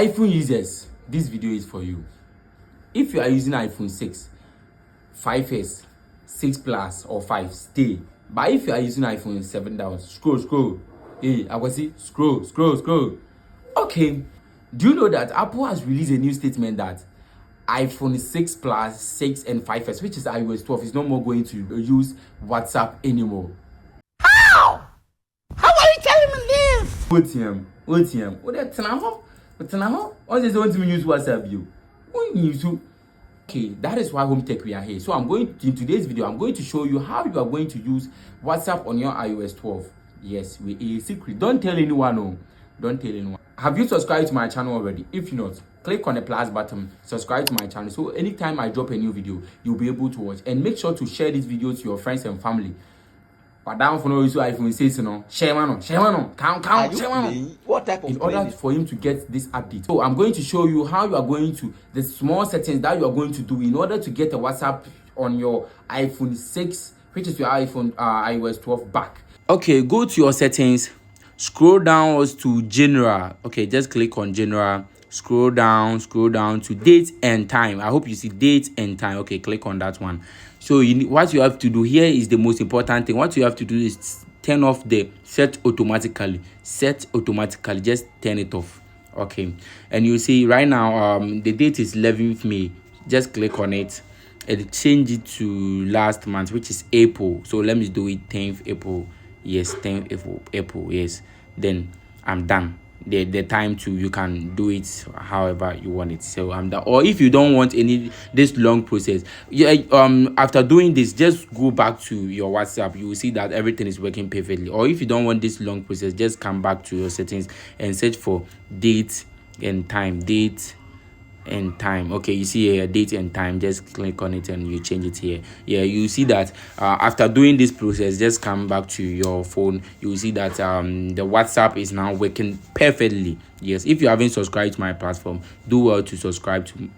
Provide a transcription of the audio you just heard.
iPhone users, this video is for you. If you are using iPhone 6, 5s, 6 plus or 5, stay. But if you are using iPhone 7 down, scroll. Hey, I was see, scroll. Okay, do you know that Apple has released a new statement that iPhone 6 plus, 6 and 5s, which is iOS 12, is no more going to use WhatsApp anymore. How are you telling me this? OTM. What that Tanaho? Or they want to use WhatsApp you? Okay, that is why Home Tech we are here. So in today's video, I'm going to show you how you are going to use WhatsApp on your iOS 12. Yes, a secret. Don't tell anyone. No, don't tell anyone. Have you subscribed to my channel already? If not, click on the plus button, subscribe to my channel, so anytime I drop a new video, you'll be able to watch. And make sure to share this video to your friends and family. But down for no issue, iPhone says no. Share man, count, share man. What type of in order for him to get this update. So I'm going to show you how you are going to the small settings that you are going to do in order to get a WhatsApp on your iPhone 6, which is your iPhone iOS 12 back. Okay, go to your settings, scroll down to general. Okay, just click on general. Scroll down to date and time. I hope you see date and time. Okay, click on that one. So what you have to do here is the most important thing. What you have to do is turn off the set automatically. Just turn it off. Okay, and you see right now the date is 11th May. Just click on it and change it to last month, which is April. So let me do it 10th April. Yes, 10th April. Yes, then I'm done. The time to you can do it however you want it. So I'm done. Or if you don't want this long process, after doing this, just go back to your WhatsApp. You will see that everything is working perfectly. Or if you don't want this long process, just come back to your settings and search for date and time. Okay, you see here date and time. Just click on it and you change it here. Yeah, you see that after doing this process, just come back to your phone. You will see that the WhatsApp is now working perfectly. Yes, if you haven't subscribed to my platform, do well to subscribe to